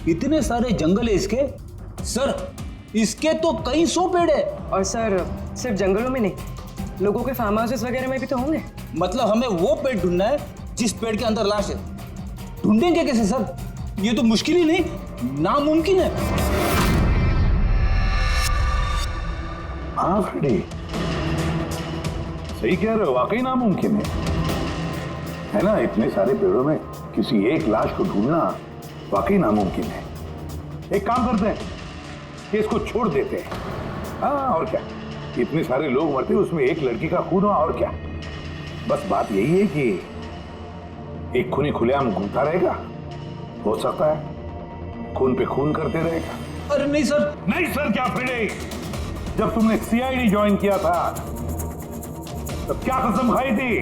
इतने सारे जंगल है इसके। सर इसके तो कई 100 पेड़ है। और सर सिर्फ जंगलों में नहीं, लोगों के फार्म हाउसेस वगैरह में भी तो होंगे। मतलब हमें वो पेड़ ढूंढना है जिस पेड़ के अंदर लाश है। ढूंढेंगे कैसे सर? ये तो मुश्किल ही नहीं, नामुमकिन है। हाँ फ्रेडी, सही कह रहे हो, वाकई नामुमकिन है ना? इतने सारे पेड़ों में किसी एक लाश को ढूंढना वाकई नामुमकिन है। एक काम करते हैं कि इसको छोड़ देते हैं। हाँ और क्या, इतने सारे लोग मरते, उसमें एक लड़की का खून हुआ, और क्या। बस बात यही है कि एक खूनी खुलेआम घूमता रहेगा, हो सकता है खून पे खून करते रहेगा। अरे नहीं सर। नहीं सर क्या फ्रेडी, जब तुमने सीआईडी ज्वाइन किया था तब क्या कसम खाई थी?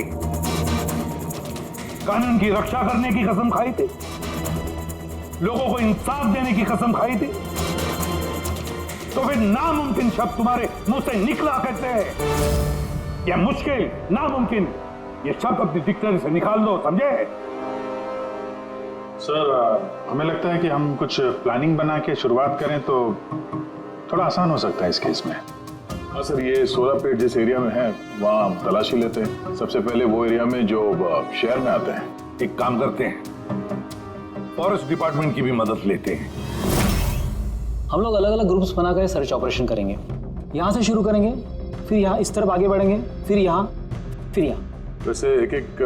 कानून की रक्षा करने की कसम खाई थी, लोगों को इंसाफ देने की कसम खाई थी। तो फिर नामुमकिन शब्द तुम्हारे मुंह से निकला कहते हैं, या मुश्किल, नामुमकिन, ये शब्द अपनी डिक्शनरी से निकाल दो, समझे? सर हमें लगता है कि हम कुछ प्लानिंग बना के शुरुआत करें तो थोड़ा आसान हो सकता है इस केस में। हाँ सर, ये 16 पेड़ जिस एरिया में है वहाँ हम तलाशी लेते हैं। सबसे पहले वो एरिया में जो शहर में आते हैं। एक काम करते हैं, फॉरेस्ट डिपार्टमेंट की भी मदद लेते हैं। हम लोग अलग अलग ग्रुप्स बनाकर सर्च ऑपरेशन करेंगे। यहाँ से शुरू करेंगे, फिर यहाँ इस तरफ आगे बढ़ेंगे, फिर यहाँ, फिर यहाँ। वैसे एक एक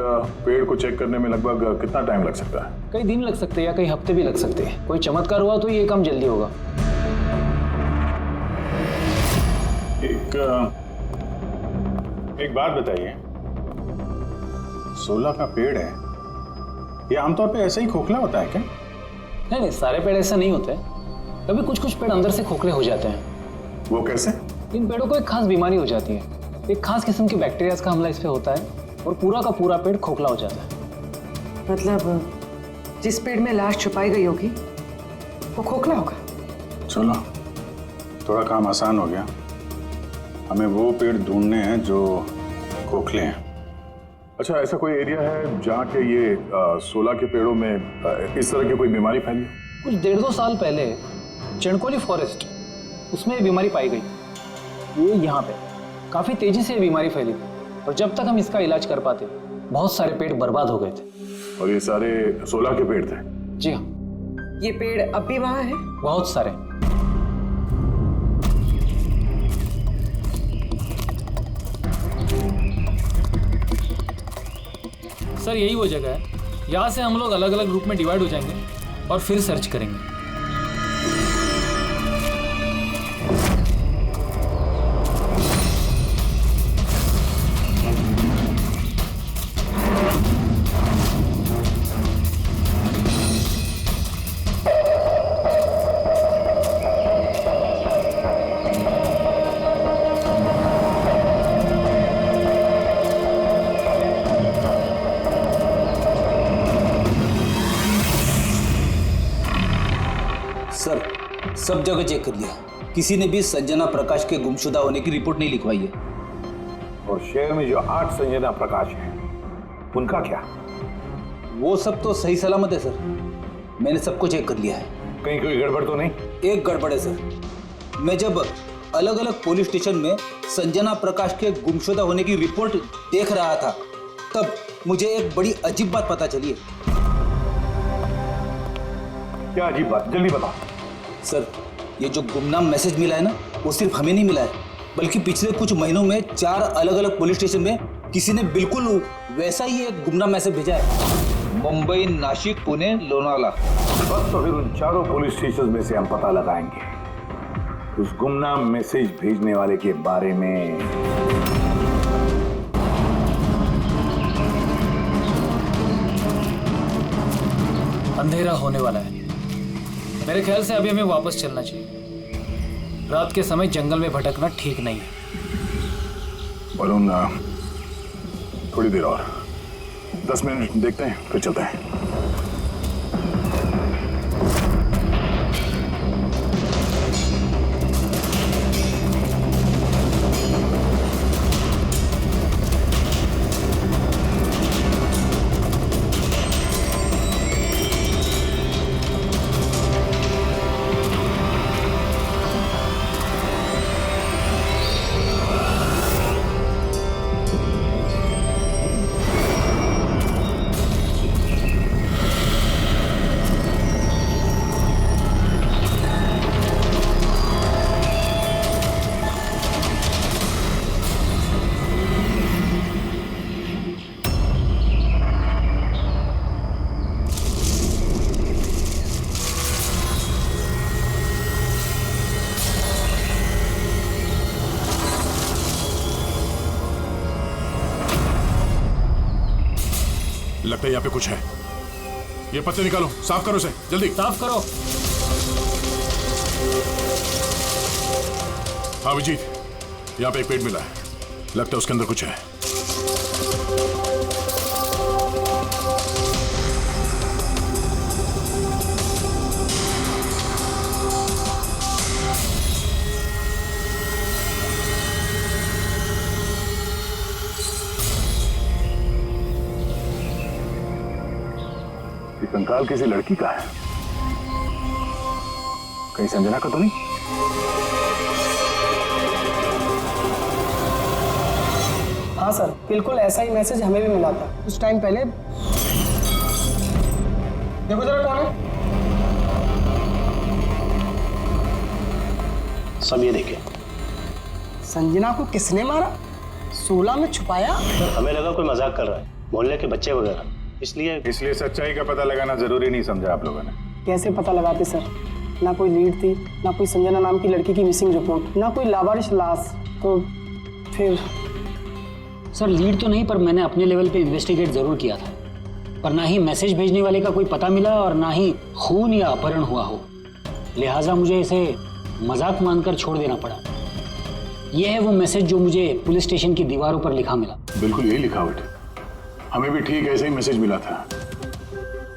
पेड़ को चेक करने में लगभग कितना टाइम लग सकता है? कई दिन लग सकते हैं या कई हफ्ते भी लग सकते हैं। कोई चमत्कार हुआ तो ये काम जल्दी होगा। एक बात बताइए, 16 का पेड़ है, ये आमतौर पे ऐसे ही खोखला होता है क्या? नहीं नहीं, सारे पेड़ ऐसा नहीं होते। कभी कुछ कुछ पेड़ अंदर से खोखले हो जाते हैं। वो कैसे? इन पेड़ों को एक खास बीमारी हो जाती है। एक खास किस्म के बैक्टीरिया का हमला इस पे होता है और पूरा का पूरा पेड़ खोखला हो जाता है। मतलब जिस पेड़ में लाश छुपाई गई होगी वो खोखला होगा। चलो थोड़ा काम आसान हो गया। हमें वो पेड़ ढूंढने हैं जो खोखले हैं। अच्छा, ऐसा कोई एरिया है जहाँ के ये 16 के पेड़ों में इस तरह की कोई बीमारी फैली? कुछ 1.5-2 साल पहले चणकोली फॉरेस्ट, उसमें ये बीमारी पाई गई। ये यहाँ पे काफ़ी तेजी से ये बीमारी फैली थी और जब तक हम इसका इलाज कर पाते बहुत सारे पेड़ बर्बाद हो गए थे। और ये सारे 16 के पेड़ थे? जी हाँ। ये पेड़ अब भी वहाँ है? बहुत सारे। सर यही वो जगह है, यहाँ से हम लोग अलग अलग ग्रुप में डिवाइड हो जाएंगे और फिर सर्च करेंगे। सर सब जगह चेक कर लिया, किसी ने भी संजना प्रकाश के गुमशुदा होने की रिपोर्ट नहीं लिखवाई है। और शहर में जो 8 संजना प्रकाश हैं, उनका क्या? वो सब तो सही सलामत है सर, मैंने सबको चेक कर लिया है। कहीं कोई गड़बड़ तो नहीं? एक गड़बड़ है सर। मैं जब अलग अलग पुलिस स्टेशन में संजना प्रकाश के गुमशुदा होने की रिपोर्ट देख रहा था तब मुझे एक बड़ी अजीब बात पता चली है। क्या अजीब बात? जल्दी बताओ। सर ये जो गुमनाम मैसेज मिला है ना, वो सिर्फ हमें नहीं मिला है, बल्कि पिछले कुछ महीनों में 4 अलग अलग पुलिस स्टेशन में किसी ने बिल्कुल वैसा ही एक गुमनाम मैसेज भेजा है। मुंबई, नासिक, पुणे, लोनावाला। बस तो फिर उन चारों पुलिस स्टेशन में से हम पता लगाएंगे उस गुमनाम मैसेज भेजने वाले के बारे में। अंधेरा होने वाला है, मेरे ख्याल से अभी हमें वापस चलना चाहिए। रात के समय जंगल में भटकना ठीक नहीं है। वरुण, थोड़ी देर और 10 मिनट देखते हैं फिर चलते हैं। लगता है यहाँ पे कुछ है। ये पत्ते निकालो, साफ करो इसे, जल्दी साफ करो। हाँ विजीत, यहाँ पे एक पेड़ मिला है, लगता है उसके अंदर कुछ है। ये कंकाल किसी लड़की का है, कहीं संजना का तो नहीं? हाँ सर, बिल्कुल ऐसा ही मैसेज हमें भी मिला था कुछ टाइम पहले। देखो जरा कौन है। सब ये देखिए। संजना को किसने मारा? 16 में छुपाया? हमें लगा कोई मजाक कर रहा है, मोहल्ले के बच्चे वगैरह, इसलिए सच्चाई का पता लगाना जरूरी नहीं समझा आप लोगों ने। कैसे पता लगाते सर? ना कोई लीड थी, ना कोई संजना नाम की लड़की की मिसिंग रिपोर्ट, ना कोई लावारिश लाश। तो फिर सर लीड तो नहीं, पर मैंने अपने लेवल पे इन्वेस्टिगेट जरूर किया था, पर ना ही मैसेज भेजने वाले का कोई पता मिला और ना ही खून या अपहरण हुआ हो, लिहाजा मुझे इसे मजाक मानकर छोड़ देना पड़ा। यह है वो मैसेज जो मुझे पुलिस स्टेशन की दीवारों पर लिखा मिला। बिल्कुल यही लिखावट, हमें भी ठीक ऐसे ही मैसेज मिला था।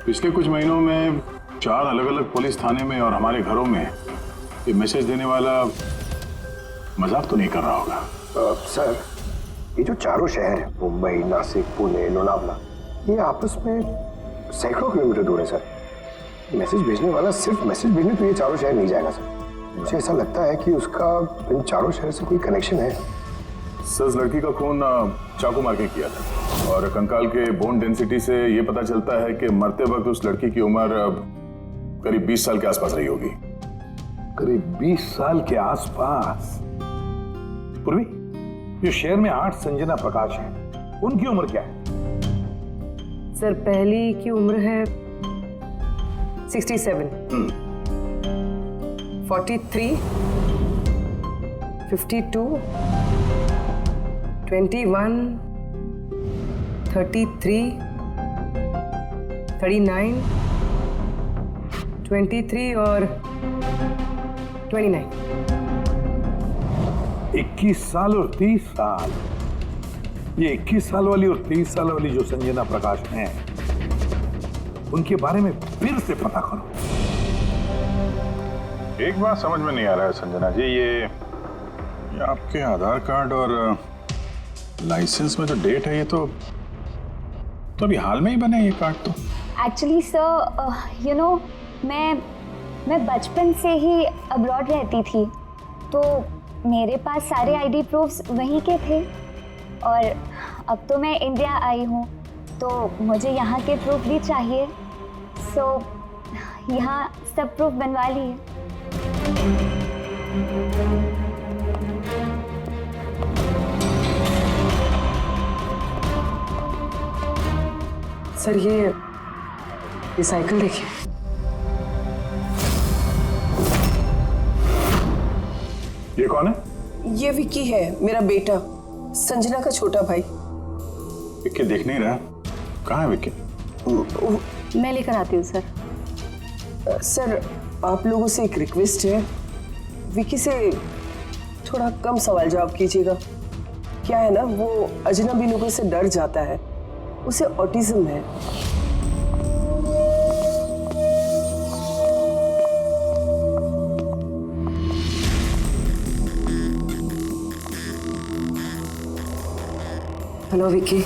पिछले कुछ महीनों में 4 अलग अलग पुलिस थाने में और हमारे घरों में ये मैसेज देने वाला मजाक तो नहीं कर रहा होगा। सर, ये जो चारों शहर है, मुंबई, नासिक, पुणे, लोनावला, ये आपस में सैकड़ों किलोमीटर दूर है सर। मैसेज भेजने वाला सिर्फ मैसेज भेजने तो ये चारों शहर नहीं जाएगा सर। मुझे ऐसा लगता है कि उसका इन चारों शहर से कोई कनेक्शन है। सर, उस लड़की का खून चाकू मार के किया था और कंकाल के बोन डेंसिटी से ये पता चलता है कि मरते वक्त उस लड़की की उम्र करीब 20 साल के आसपास रही होगी। करीब 20 साल के आसपास। पूर्वी, जो शहर में 8 संजना प्रकाश हैं, उनकी उम्र क्या है? सर पहली की उम्र है 67, 43, 52, 21, 33, 39, 23 और 29। 21 साल और 30 साल। ये 21 साल वाली और 30 साल वाली जो संजना प्रकाश हैं, उनके बारे में फिर से पता करो। एक बात समझ में नहीं आ रहा है संजना जी, ये आपके आधार कार्ड और लाइसेंस में जो डेट है, ये तो अभी हाल में ही बने ये कार्ड तो। एक्चुअली सर, यू नो, मैं बचपन से ही अब्रॉड रहती थी, तो मेरे पास सारे आईडी प्रूफ्स वहीं के थे और अब तो मैं इंडिया आई हूँ, तो मुझे यहाँ के प्रूफ भी चाहिए। सो यहाँ सब प्रूफ बनवा लिए। सर ये साइकिल देखिए। ये कौन है? ये विक्की है, मेरा बेटा, संजना का छोटा भाई। विक्की दिख नहीं रहा, कहाँ है विक्की? मैं लेकर आती हूँ सर। सर, आप लोगों से एक रिक्वेस्ट है, विक्की से थोड़ा कम सवाल जवाब कीजिएगा। क्या है ना, वो अजनबी लोगों से डर जाता है, उसे ऑटिज्म है। हेलो विक्की।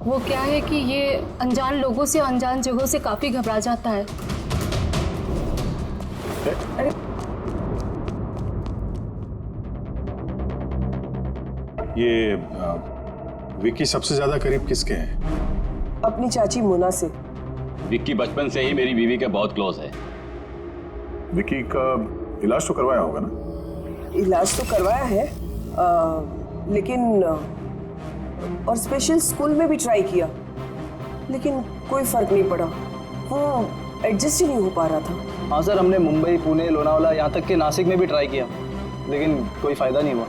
वो क्या है कि ये अनजान लोगों से, अनजान जगहों से काफी घबरा जाता है। ये विक्की सबसे ज्यादा करीब किसके हैं? अपनी चाची मोना से। विक्की बचपन से ही मेरी बीवी के बहुत क्लोज है। विक्की का इलाज तो करवाया होगा ना? इलाज तो करवाया है, लेकिन और स्पेशल स्कूल में भी ट्राई किया, लेकिन कोई फर्क नहीं पड़ा। वो एडजस्ट ही नहीं हो पा रहा था। हाँ सर, हमने मुंबई, पुणे, लोनावला, यहाँ तक कि नासिक में भी ट्राई किया, लेकिन कोई फायदा नहीं हुआ।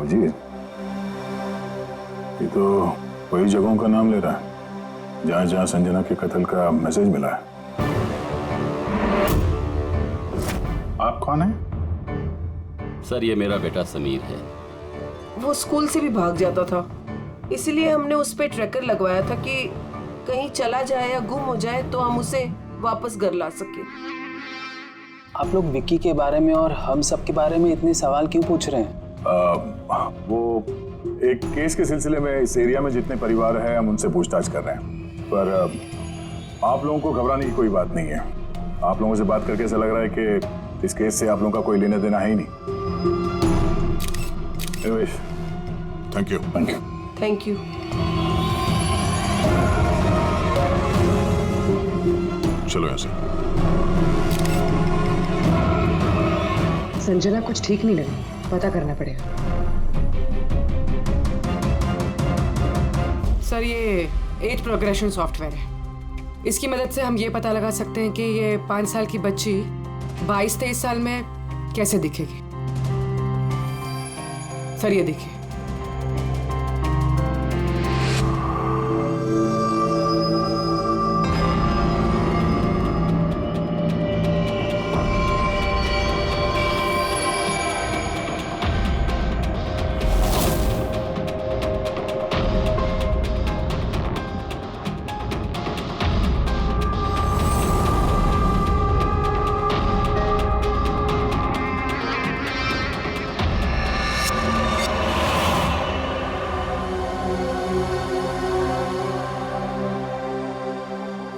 जी, ये तो वही जगहों का नाम ले रहा है जहां जहां संजना के कत्ल का मैसेज मिला है। आप कौन हैं? सर ये मेरा बेटा समीर है। वो स्कूल से भी भाग जाता था, इसलिए हमने उस पे ट्रैकर लगवाया था कि कहीं चला जाए या गुम हो जाए तो हम उसे वापस घर ला सके। आप लोग विक्की के बारे में और हम सब के बारे में इतने सवाल क्यों पूछ रहे हैं? वो एक केस के सिलसिले में इस एरिया में जितने परिवार हैं हम उनसे पूछताछ कर रहे हैं, पर आप लोगों को घबराने की कोई बात नहीं है। आप लोगों से बात करके ऐसा लग रहा है कि इस केस से आप लोगों का कोई लेना देना है ही नहीं। Thank you. Thank you. Thank you. चलो यहाँ से। संजना कुछ ठीक नहीं लगी, पता करना पड़ेगा। सर ये एज प्रोग्रेशन सॉफ्टवेयर है, इसकी मदद से हम ये पता लगा सकते हैं कि ये 5 साल की बच्ची 22-23 साल में कैसे दिखेगी। सर ये देखिए।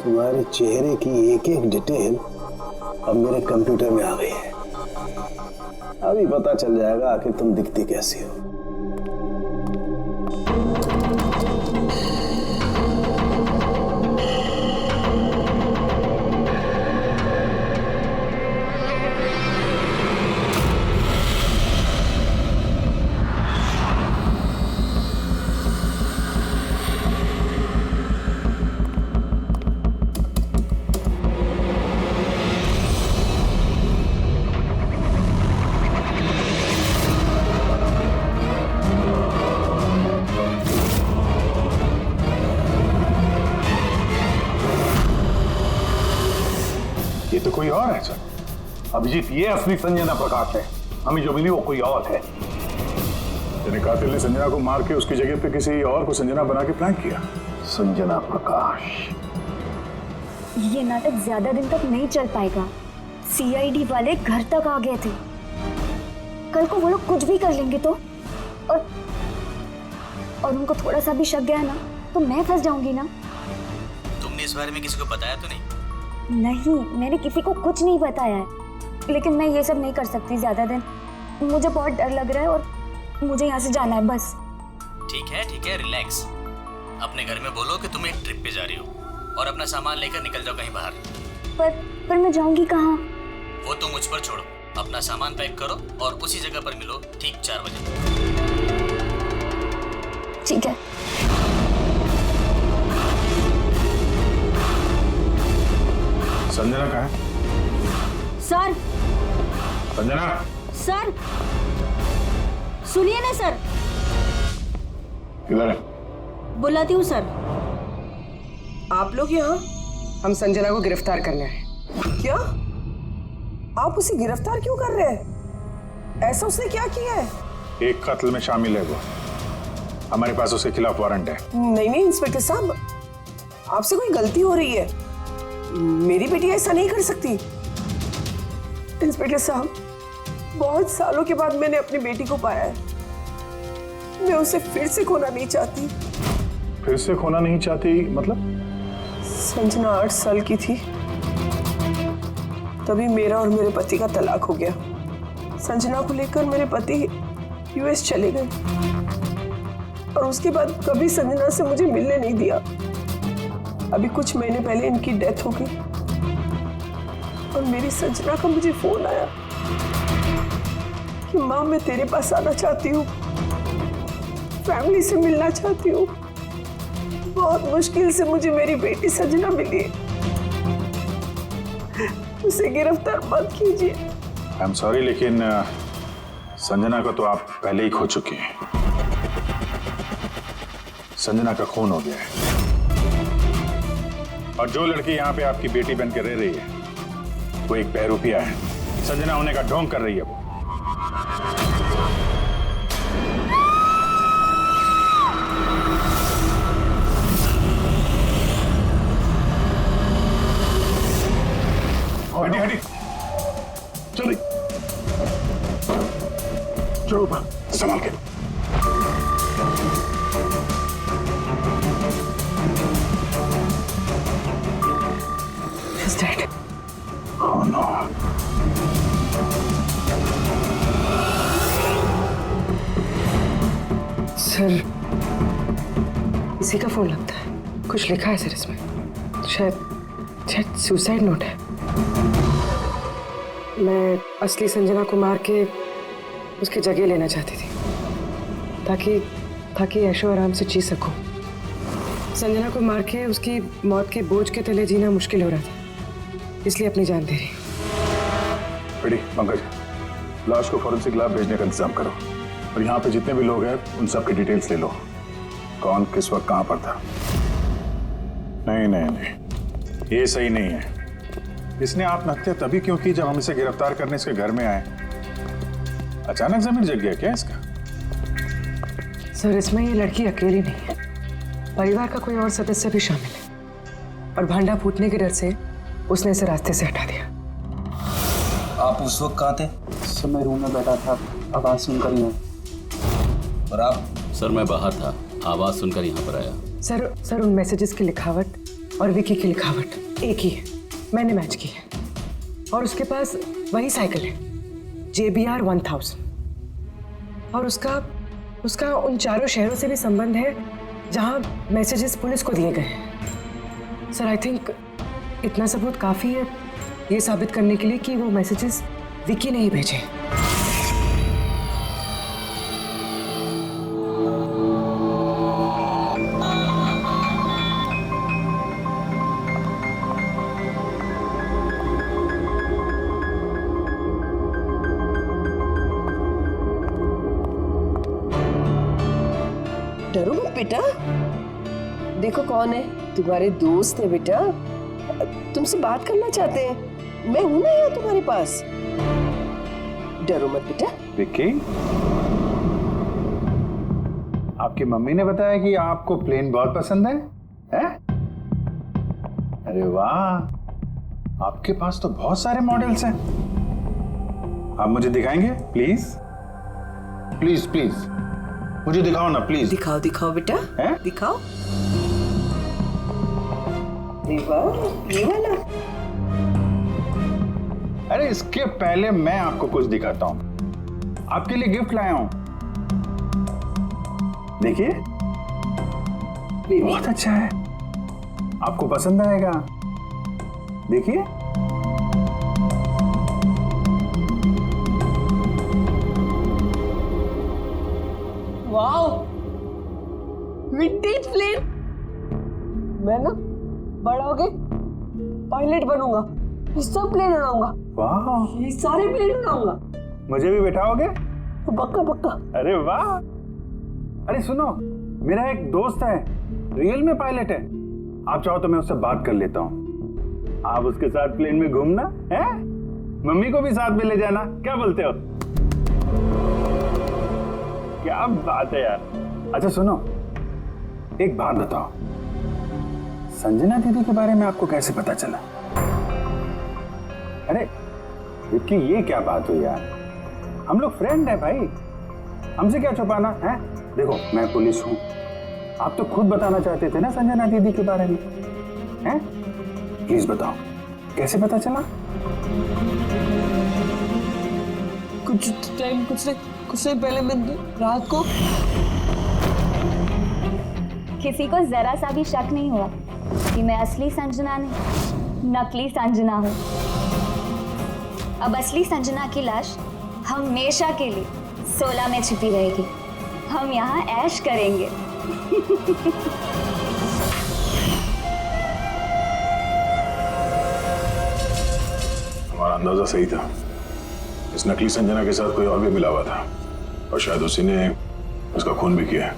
तुम्हारे चेहरे की एक एक डिटेल अब मेरे कंप्यूटर में आ गई है। अभी पता चल जाएगा आखिर तुम दिखती कैसी हो। ये तो कोई और है सर। अभिजीत, ये असली संजना प्रकाश है। हमें जो मिली वो कोई और है। यानी कातिल ने संजना को मार के उसकी जगह पे किसी और को संजना बना के प्लान किया। संजना प्रकाश। ये नाटक ज्यादा दिन तक नहीं चल पाएगा। सीआईडी वाले घर तक आ गए थे। कल को वो लोग कुछ भी कर लेंगे तो और उनको थोड़ा सा भी शक गया ना तो मैं फंस जाऊंगी ना। तुमने इस बारे में किसी को बताया तो नहीं? नहीं, मैंने किसी को कुछ नहीं बताया है, लेकिन मैं ये सब नहीं कर सकती ज्यादा दिन। मुझे बहुत डर लग रहा है और मुझे यहाँ से जाना है बस। ठीक है, रिलैक्स। अपने घर में बोलो कि तुम एक ट्रिप पे जा रही हो और अपना सामान लेकर निकल जाओ कहीं बाहर। पर मैं जाऊंगी कहाँ? वो तुम मुझ पर छोड़ो। अपना सामान पैक करो और उसी जगह पर मिलो ठीक 4 बजे। ठीक है। संजना कहाँ है? सर। संजना। सर सुनिए ना सर। किधर है? बुलाती हूँ सर। आप लोग यहाँ? हम संजना को गिरफ्तार करने आए। क्या? आप उसे गिरफ्तार क्यों कर रहे हैं? ऐसा उसने क्या किया है? एक कत्ल में शामिल है वो। हमारे पास उसके खिलाफ वारंट है। नहीं इंस्पेक्टर साहब, आपसे कोई गलती हो रही है। मेरी बेटी ऐसा नहीं कर सकती। इंस्पेक्टर साहब, बहुत सालों के बाद मैंने अपनी बेटी को पाया है। मैं उसे फिर से खोना नहीं चाहती। फिर से खोना नहीं चाहती मतलब? संजना 8 साल की थी, तभी मेरा और मेरे पति का तलाक हो गया। संजना को लेकर मेरे पति यूएस चले गए और उसके बाद कभी संजना से मुझे मिलने नहीं दिया। अभी कुछ महीने पहले इनकी डेथ हो गई और मेरी संजना का मुझे फोन आया कि माँ मैं तेरे पास आना चाहती हूँ, फैमिली से मिलना चाहती हूँ। बहुत मुश्किल से मुझे मेरी बेटी संजना मिली। उसे गिरफ्तार मत कीजिए। आई एम सॉरी, लेकिन संजना को तो आप पहले ही खो चुकी हैं। संजना का खून हो गया है और जो लड़की यहाँ पे आपकी बेटी बन के रह रही है वो एक बहरूपिया है। संजना होने का ढोंग कर रही है वो। हटी हटी चल चलो संभाल के। He's dead. Oh no. Sir, इसी का फोन लगता है। कुछ लिखा है सर इसमें। शायद सुसाइड नोट है। मैं असली संजना को मार के उसकी जगह लेना चाहती थी ताकि ऐशो आराम से जी सकूं। संजना को मार के उसकी मौत के बोझ के तले जीना मुश्किल हो रहा था, इसलिए अपनी जान दे रही। बेटी पंकज, लाश को फॉरेंसिक लैब भेजने का इंतजाम करो और यहाँ पे जितने भी लोग हैं उन सब की डिटेल्स ले लो। कौन किस वक्त कहाँ पर था। नहीं नहीं नहीं, ये सही नहीं है। इसने आत्महत्या तभी क्यों की जब हम इसे गिरफ्तार करने इसके घर में आए। अचानक जमीन जग गया क्या इसका? सर, इसमें ये लड़की अकेली नहीं है, परिवार का कोई और सदस्य भी शामिल है और भांडा फूटने के डर से उसने इसे रास्ते से हटा दिया। आप उस वक्त कहाँ थे? सर मैं रूम में बैठा था, आवाज सुनकर ही। और आप? सर मैं बाहर था, आवाज सुनकर यहाँ पर आया। सर उन मैसेजेस की लिखावट और विकी की लिखावट एक ही है, मैंने मैच की है। और उसके पास वही साइकिल है JBR 1000 और उसका उन चारों शहरों से भी संबंध है जहां मैसेजेस पुलिस को दिए गए हैं। सर, आई थिंक इतना सबूत काफी है ये साबित करने के लिए कि वो मैसेजेस विकी ने ही भेजे। डरो मत बेटा, देखो कौन है, तुम्हारे दोस्त है बेटा, तुमसे बात करना चाहते हैं। मैं हूं ना यहाँ तुम्हारे पास, डरो मत बेटा। विक्की, आपकी मम्मी ने बताया कि आपको प्लेन बहुत पसंद है? अरे वाह, आपके पास तो बहुत सारे मॉडल्स हैं। आप मुझे दिखाएंगे प्लीज? प्लीज प्लीज मुझे दिखाओ ना प्लीज। दिखाओ दिखाओ बेटा, दिखाओ। ये वाला। अरे इसके पहले मैं आपको कुछ दिखाता हूं। आपके लिए गिफ्ट लाया हूं, देखिए। बहुत अच्छा है, आपको पसंद आएगा, देखिए। Wow, vintage plane. मैं ना बड़ा होके पायलट बनूंगा, ये सब प्लेन उड़ाऊंगा। वाह, ये सारे प्लेन उड़ाऊंगा। मुझे भी बैठाओगे? पक्का पक्का। अरे वाह। अरे सुनो, मेरा एक दोस्त है, रियल में पायलट है। आप चाहो तो मैं उससे बात कर लेता हूँ, आप उसके साथ प्लेन में घूमना है, मम्मी को भी साथ में ले जाना। क्या बोलते हो? क्या बात है यार। अच्छा सुनो, एक बात बताओ, संजना दीदी के बारे में आपको कैसे पता चला? अरे विक्की, ये क्या बात हुई यार, हम लोग फ्रेंड है भाई, हमसे क्या छुपाना है? देखो मैं पुलिस हूं, आप तो खुद बताना चाहते थे ना संजना दीदी के बारे में, हैं? प्लीज बताओ, कैसे पता चला? कुछ टाइम पहले मैं रात को। किसी को जरा सा भी शक नहीं हुआ कि मैं असली संजना नहीं, नकली संजना हूँ। अब असली संजना की लाश हमेशा के लिए 16 में छिपी रहेगी। हम यहाँ ऐश करेंगे। हमारा अंदाजा सही था, इस नकली संजना के साथ कोई और भी मिला हुआ था और शायद उसी ने उसका खून भी किया है।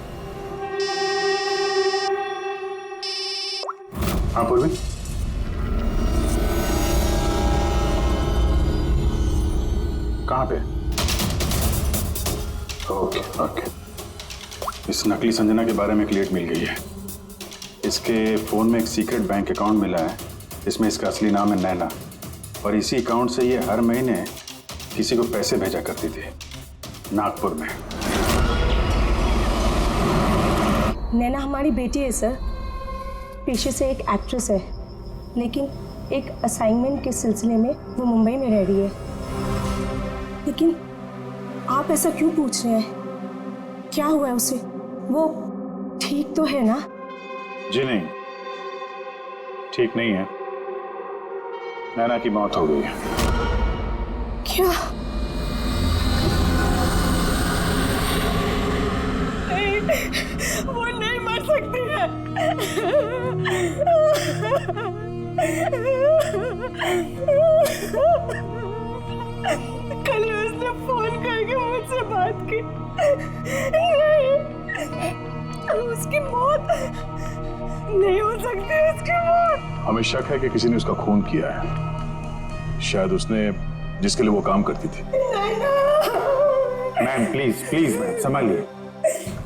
हाँ पूर्वी, कहाँ पे? Okay okay. इस नकली संजना के बारे में एक लीड मिल गई है। इसके फोन में एक सीक्रेट बैंक अकाउंट मिला है, इसमें इसका असली नाम है नैना, और इसी अकाउंट से ये हर महीने किसी को पैसे भेजा करती थी नागपुर में। नैना हमारी बेटी है सर, पेशे से एक एक्ट्रेस है, लेकिन एक असाइनमेंट के सिलसिले में वो मुंबई में रह रही है। लेकिन आप ऐसा क्यों पूछ रहे हैं? क्या हुआ है उसे? वो ठीक तो है ना? जी नहीं, ठीक नहीं है। नैना की मौत हो गई है। क्या? नहीं, वो नहीं मर सकती है। कल उसने फोन करके मुझसे बात की। नहीं, उसकी मौत नहीं हो सकती, उसकी मौत। हमें शक है कि किसी ने उसका खून किया है, शायद उसने जिसके लिए वो काम करती थी। मैम प्लीज प्लीज मैम संभालिए।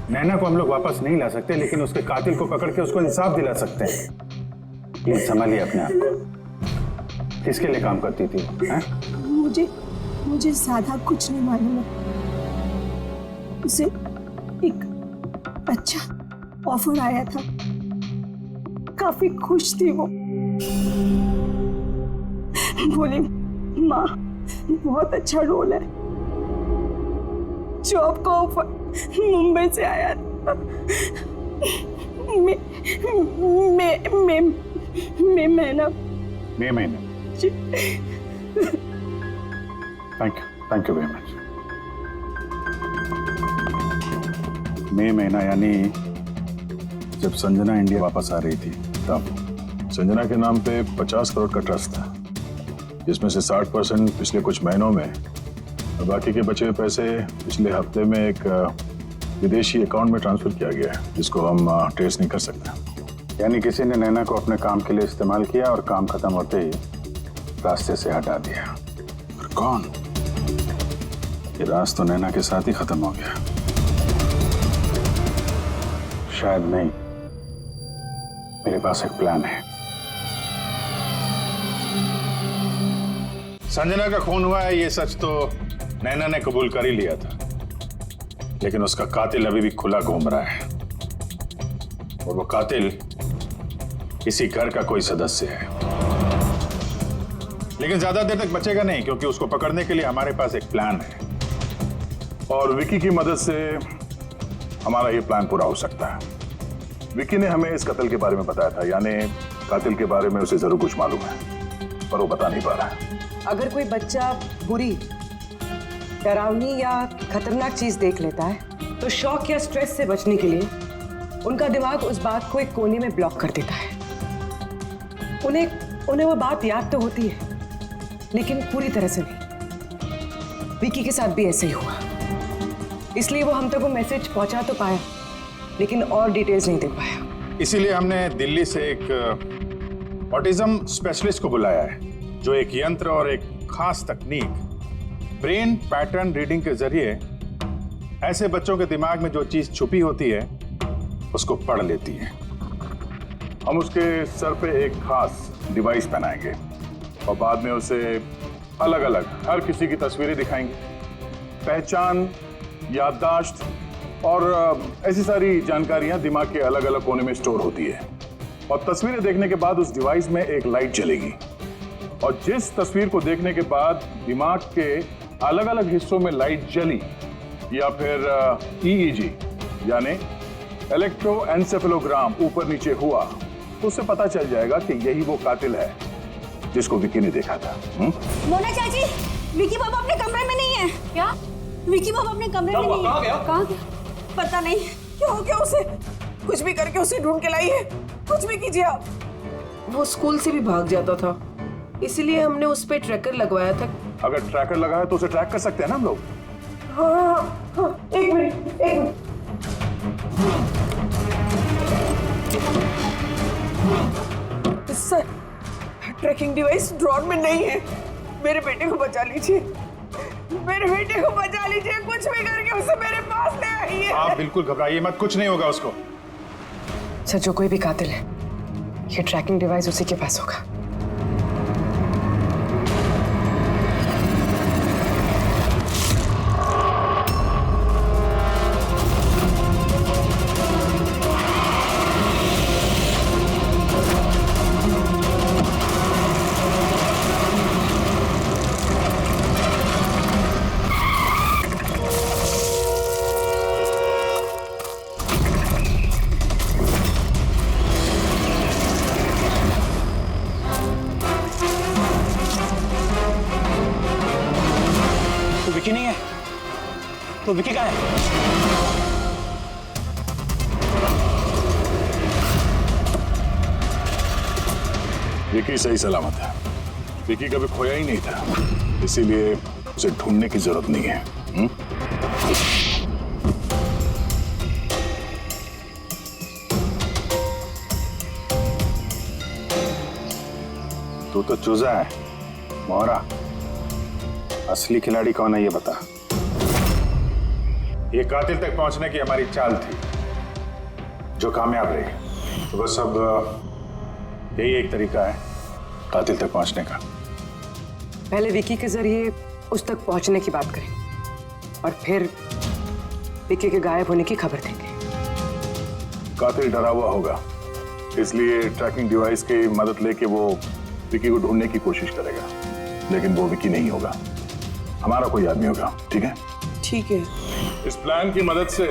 नैना को हम लोग वापस नहीं ला सकते, लेकिन उसके कातिल को पकड़ के उसको इंसाफ दिला सकते हैं। प्लीज संभालिए अपने आप को। किसके लिए काम करती थी? मुझे ज्यादा कुछ नहीं मालूम है। उसे एक अच्छा ऑफर आया था, काफी खुश थी वो। बोली माँ बहुत अच्छा रोल है। जॉब का ऑफर मुंबई से आया था। महीना। Thank you very much. मई महीना यानी जब संजना इंडिया वापस आ रही थी तब। संजना के नाम पे 50 करोड़ का ट्रस्ट था, जिसमें से 60% पिछले कुछ महीनों में और बाकी के बचे हुए पैसे पिछले हफ्ते में एक विदेशी अकाउंट में ट्रांसफर किया गया है, जिसको हम ट्रेस नहीं कर सकते। यानी किसी ने नैना को अपने काम के लिए इस्तेमाल किया और काम खत्म होते ही रास्ते से हटा दिया। और कौन? ये राज तो नैना के साथ ही खत्म हो गया। शायद नहीं, मेरे पास एक प्लान है। संजना का खून हुआ है, ये सच तो नैना ने कबूल कर ही लिया था, लेकिन उसका कातिल अभी भी खुला घूम रहा है, और वो कातिल इसी घर का कोई सदस्य है। लेकिन ज्यादा देर तक बचेगा नहीं, क्योंकि उसको पकड़ने के लिए हमारे पास एक प्लान है, और विकी की मदद से हमारा ये प्लान पूरा हो सकता है। विकी ने हमें इस कत्ल के बारे में बताया था, यानी कातिल के बारे में उसे जरूर कुछ मालूम है, पर वो बता नहीं पा रहा है। अगर कोई बच्चा बुरी, डरावनी या खतरनाक चीज देख लेता है तो शॉक या स्ट्रेस से बचने के लिए उनका दिमाग उस बात को एक कोने में ब्लॉक कर देता है। उन्हें वो बात याद तो होती है, लेकिन पूरी तरह से नहीं। विकी के साथ भी ऐसे ही हुआ, इसलिए वो हम तक वो मैसेज पहुंचा तो पाया, लेकिन और डिटेल्स नहीं दे पाया। इसीलिए हमने दिल्ली से एक ऑटिज्म स्पेशलिस्ट को बुलाया है, जो एक यंत्र और एक खास तकनीक ब्रेन पैटर्न रीडिंग के जरिए ऐसे बच्चों के दिमाग में जो चीज छुपी होती है उसको पढ़ लेती है। हम उसके सर पे एक खास डिवाइस पहनाएंगे और बाद में उसे अलग अलग हर किसी की तस्वीरें दिखाएंगे। पहचान, याददाश्त और ऐसी सारी जानकारियां दिमाग के अलग अलग कोने में स्टोर होती है, और तस्वीरें देखने के बाद उस डिवाइस में एक लाइट जलेगी, और जिस तस्वीर को देखने के बाद दिमाग के अलग अलग हिस्सों में लाइट जली या फिर EEG यानी इलेक्ट्रोएन्सेफेलोग्राम ऊपर नीचे हुआ, तो उससे पता चल जाएगा कि यही वो कातिल है जिसको विकी ने देखा था। मोना चाची, विकी बाबा अपने कमरे में नहीं है। क्या? विकी बाबा अपने कमरे में नहीं है। कहाँ गया? पता नहीं क्या हो गया उसे। कुछ भी करके उसे ढूंढ के लाई है, कुछ भी कीजिए आप। वो स्कूल से भी भाग जाता था, इसीलिए हमने उस पे ट्रैकर लगवाया था। अगर ट्रैकर लगा है तो उसे ट्रैक कर सकते हैं ना हम लोग। हाँ, एक मिनट। ट्रैकिंग डिवाइस ड्रॉर में नहीं है। मेरे बेटे को बचा लीजिए, मेरे बेटे को बचा लीजिए, कुछ भी करके उसे मेरे पास ले आइए। आप बिल्कुल घबराइए मत, कुछ नहीं होगा उसको। सर, जो कोई भी कातिल है, ये ट्रैकिंग डिवाइस उसी के पास होगा। विकी नहीं है तो विकी कहाँ है? विकी सही सलामत है। विकी कभी खोया ही नहीं था, इसीलिए उसे ढूंढने की जरूरत नहीं है। तू तो चूजा है मोहरा, असली खिलाड़ी कौन है ये बता। ये कातिल तक पहुंचने की हमारी चाल थी जो कामयाब रही। तो बस अब यही एक तरीका है कातिल तक पहुंचने का। पहले विकी के जरिए उस तक पहुंचने की बात करें और फिर विकी के गायब होने की खबर देंगे। कातिल डरा हुआ होगा, इसलिए ट्रैकिंग डिवाइस की मदद लेके वो विकी को ढूंढने की कोशिश करेगा, लेकिन वो विकी नहीं होगा, हमारा कोई आदमी होगा। ठीक है? ठीक है। इस प्लान की मदद से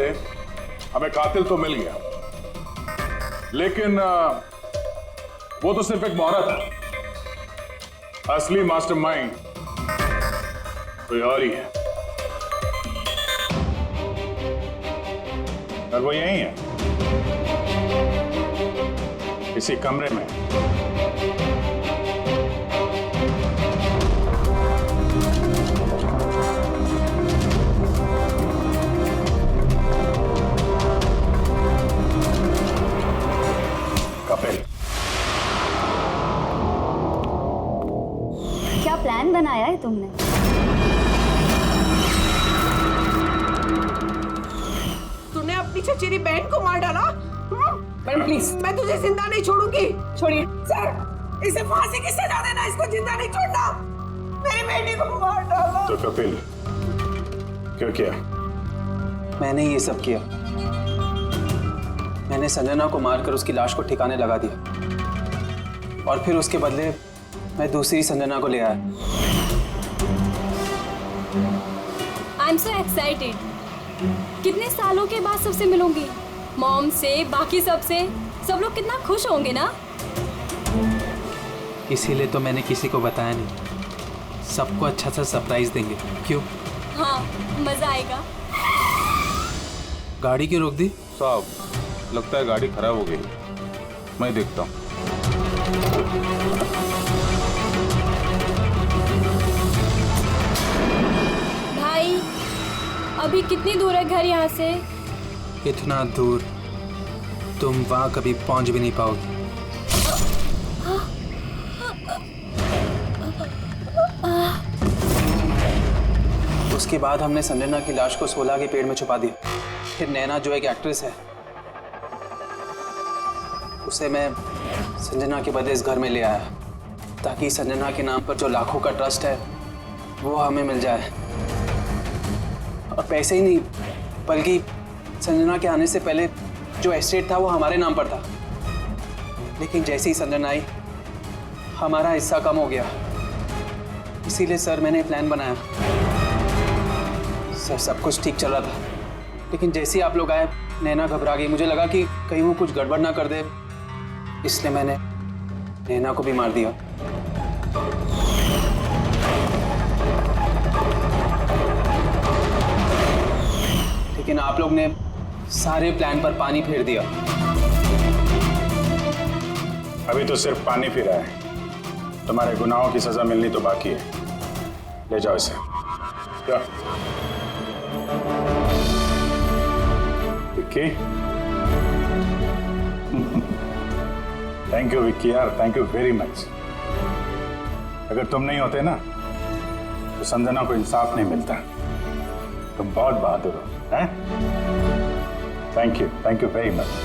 हमें कातिल तो मिल गया, लेकिन वो तो सिर्फ एक मोहरा था। असली मास्टरमाइंड कोई और ही है, और वो यही है, इसी कमरे में। क्या प्लान बनाया है तुमने? तूने अपनी चचेरी बहन को मार डाला? मैडम प्लीज, मैं तुझे जिंदा नहीं छोड़ूंगी। छोड़िए सर, इसे फांसी की सजा देना, इसको जिंदा नहीं छोड़ना। मेरी बेटी को मार डाला। तो कपिल क्यों किया? मैंने ये सब किया। मैंने संजना को मारकर उसकी लाश को ठिकाने लगा दिया और फिर उसके बदले मैं दूसरी संजना को ले आया। I am so excited. कितने सालों के बाद सबसे मिलूंगी, मॉम से, बाकी सबसे। सब लोग कितना खुश होंगे ना। इसीलिए तो मैंने किसी को बताया नहीं। सबको अच्छा सा सरप्राइज देंगे। क्यों? हाँ, मजा आएगा। गाड़ी क्यों रोक दी? साहब, लगता है गाड़ी खराब हो गई, मैं देखता हूँ। भाई, अभी कितनी दूर है घर यहाँ से? इतना दूर तुम वहां कभी पहुंच भी नहीं पाओगे। उसके बाद हमने संजना की लाश को 16 के पेड़ में छुपा दिया। फिर नैना जो एक एक्ट्रेस है, उसे मैं संजना के बदले इस घर में ले आया ताकि संजना के नाम पर जो लाखों का ट्रस्ट है वो हमें मिल जाए। और पैसे ही नहीं, बल्कि संजना के आने से पहले जो एस्टेट था वो हमारे नाम पर था। लेकिन जैसे ही संजना आई, हमारा हिस्सा कम हो गया। इसीलिए सर मैंने प्लान बनाया। सर, सब कुछ ठीक चल रहा था, लेकिन जैसे ही आप लोग आए, नैना घबरा गई। मुझे लगा कि कहीं वो कुछ गड़बड़ ना कर दे, इसलिए मैंने नैना को भी मार दिया। लेकिन आप लोग ने सारे प्लान पर पानी फेर दिया। अभी तो सिर्फ पानी फिरा है, तुम्हारे गुनाहों की सजा मिलनी तो बाकी है। ले जाओ इसे। क्या? विक्की? थैंक यू विक्की यार, थैंक यू वेरी मच। अगर तुम नहीं होते ना तो संजना को इंसाफ नहीं मिलता। तुम बहुत बहादुर हो, हैं? Thank you very much.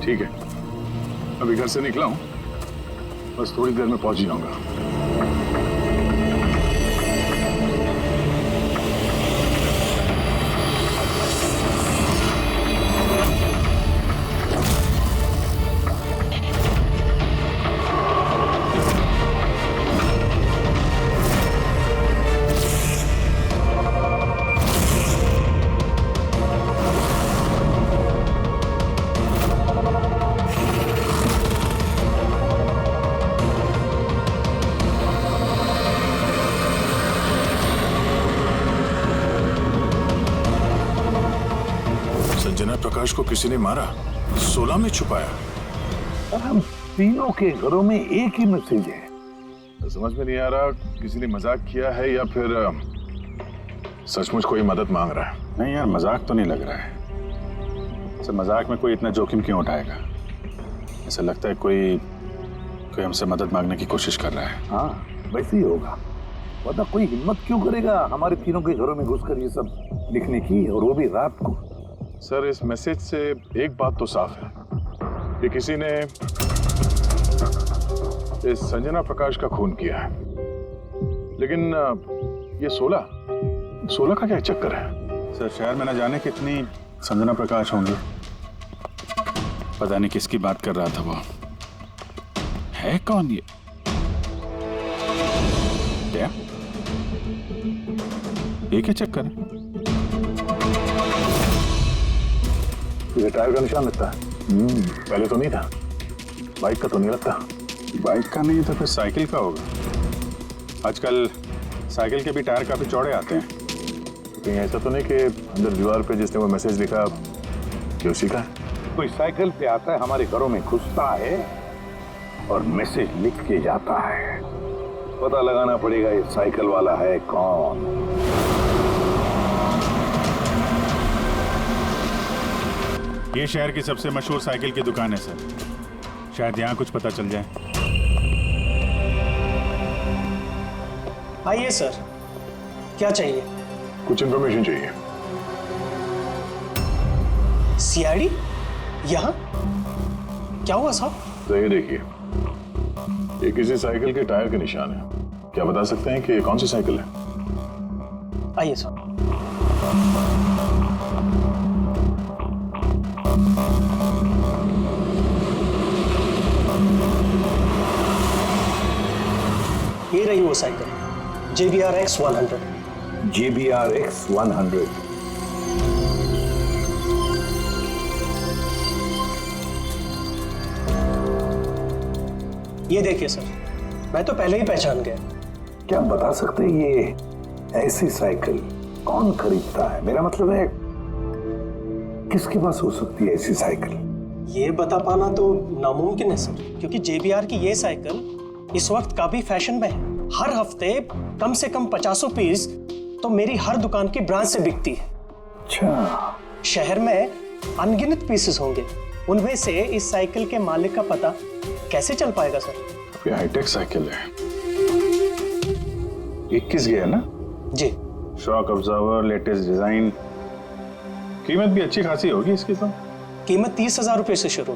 ठीक है, अभी घर से निकला हूं, बस थोड़ी देर में पहुंच ही जाऊंगा। संजना प्रकाश को किसी ने मारा, 16 में छुपाया। और हम तीनों के घरों में एक ही मैसेज है। समझ में नहीं आ रहा किसी ने मजाक किया है या फिर सचमुच कोई मदद मांग रहा है। नहीं यार, मजाक तो नहीं लग रहा है। ऐसे मजाक में कोई इतना जोखिम क्यों उठाएगा? ऐसा लगता है कोई हमसे मदद मांगने की कोशिश कर रहा है। हाँ, वैसे ही होगा। वरना कोई हिम्मत क्यों करेगा हमारे तीनों के घरों में घुसकर ये सब लिखने की, और वो भी रात को। सर, इस मैसेज से एक बात तो साफ है कि किसी ने इस संजना प्रकाश का खून किया है। लेकिन ये 16 का क्या चक्कर है? सर, शहर में न जाने कितनी संजना प्रकाश होंगी। पता नहीं किसकी बात कर रहा था वो। है कौन ये? क्या ये क्या चक्कर है? तुझे टायर का निशान लगता है? पहले तो नहीं था। बाइक का तो नहीं लगता। बाइक का नहीं तो फिर साइकिल का होगा। आजकल साइकिल के भी टायर काफी चौड़े आते हैं। तो कहीं ऐसा तो नहीं कि अंदर दीवार पे जिसने वो मैसेज लिखा कि उसी का है? कोई साइकिल पे आता है, हमारे घरों में घुसता है और मैसेज लिख के जाता है। पता लगाना पड़ेगा ये साइकिल वाला है कौन। ये शहर की सबसे मशहूर साइकिल की दुकान है सर। शायद यहाँ कुछ पता चल जाए। आइए सर, क्या चाहिए? कुछ इन्फॉर्मेशन चाहिए। सीआईडी यहाँ? क्या हुआ साहब? तो ये देखिए, ये किसी साइकिल के टायर के निशान है। क्या बता सकते हैं कि ये कौन सी साइकिल है? आइए सर। ये रही वो cycle, JBR X 100। JBR X 100। ये देखिए सर, मैं तो पहले ही पहचान गया। क्या बता सकते हैं ये ऐसी साइकिल कौन खरीदता है? मेरा मतलब है किसके पास हो सकती है ऐसी साइकिल? ये बता पाना तो नामुमकिन है सर, क्योंकि JBR की ये साइकिल इस वक्त काफी फैशन में है। हर हफ्ते कम से कम 50 पीस तो मेरी हर दुकान की ब्रांच से बिकती है। अच्छा। शहर में अनगिनत पीसेस होंगे, उनमें से इस साइकिल के मालिक का पता कैसे चल पाएगा सर? ये हाईटेक साइकिल है। 21 गया ना? जी। Shock absorber, latest design. कीमत भी अच्छी खासी होगी इसकी तो? कीमत 30,000 रुपए से शुरू।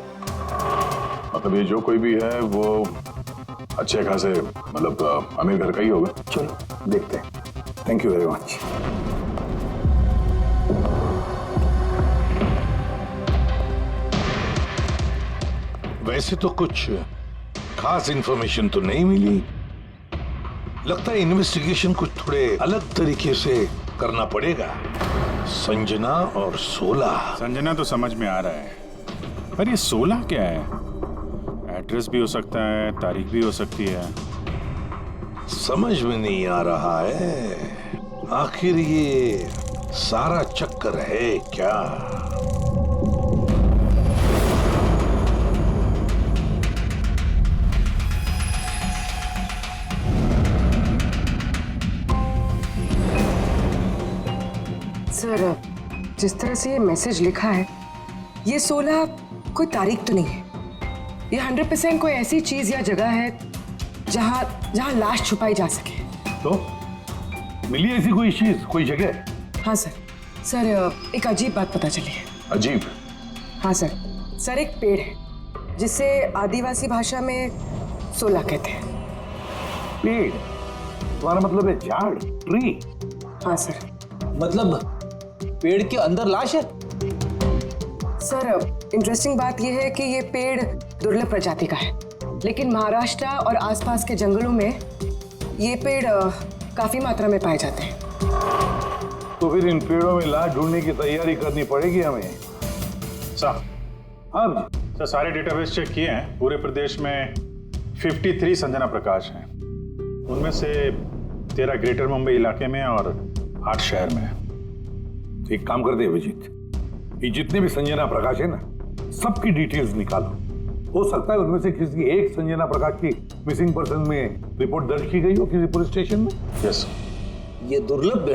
मतलब ये जो कोई भी है वो अच्छे खासे, मतलब अमीर घर का ही होगा। चलो देखते हैं। Thank you very much. वैसे तो कुछ खास इंफॉर्मेशन तो नहीं मिली। लगता है इन्वेस्टिगेशन कुछ थोड़े अलग तरीके से करना पड़ेगा। संजना और 16। संजना तो समझ में आ रहा है, पर ये 16 क्या है? एड्रेस भी हो सकता है, तारीख भी हो सकती है। समझ में नहीं आ रहा है आखिर ये सारा चक्कर है क्या? सर, जिस तरह से ये मैसेज लिखा है, ये 16 कोई तारीख तो नहीं है। ये 100% कोई ऐसी चीज या जगह है जहां लाश छुपाई जा सके। तो मिली ऐसी कोई चीज, कोई जगह? हाँ सर। सर, एक अजीब बात पता चली है। अजीब? हाँ सर। सर, एक पेड़ है जिसे आदिवासी भाषा में 16 कहते हैं। पेड़? तुम्हारा मतलब है झाड़, ट्री? हाँ सर। मतलब पेड़ के अंदर लाश है? सर, इंटरेस्टिंग बात यह है कि ये पेड़ दुर्लभ प्रजाति का है, लेकिन महाराष्ट्र और आसपास के जंगलों में ये पेड़ काफी मात्रा में पाए जाते हैं। तो फिर इन पेड़ों में लाश ढूंढने की तैयारी करनी पड़ेगी हमें। साहब, हाँ सर, सारे डेटाबेस चेक किए हैं। पूरे प्रदेश में 53 संजना प्रकाश हैं। उनमें से 13 ग्रेटर मुंबई इलाके में और 8 शहर में। एक काम करते हैं अभिजीत, ये जितने भी संजना प्रकाश है ना, सबकी डिटेल्स निकालो। हो सकता है उनमें से किसी एक संजना प्रकाश की मिसिंग पर्सन में रिपोर्ट दर्ज की गई हो किसी पुलिस स्टेशन में। यस। ये दुर्लभ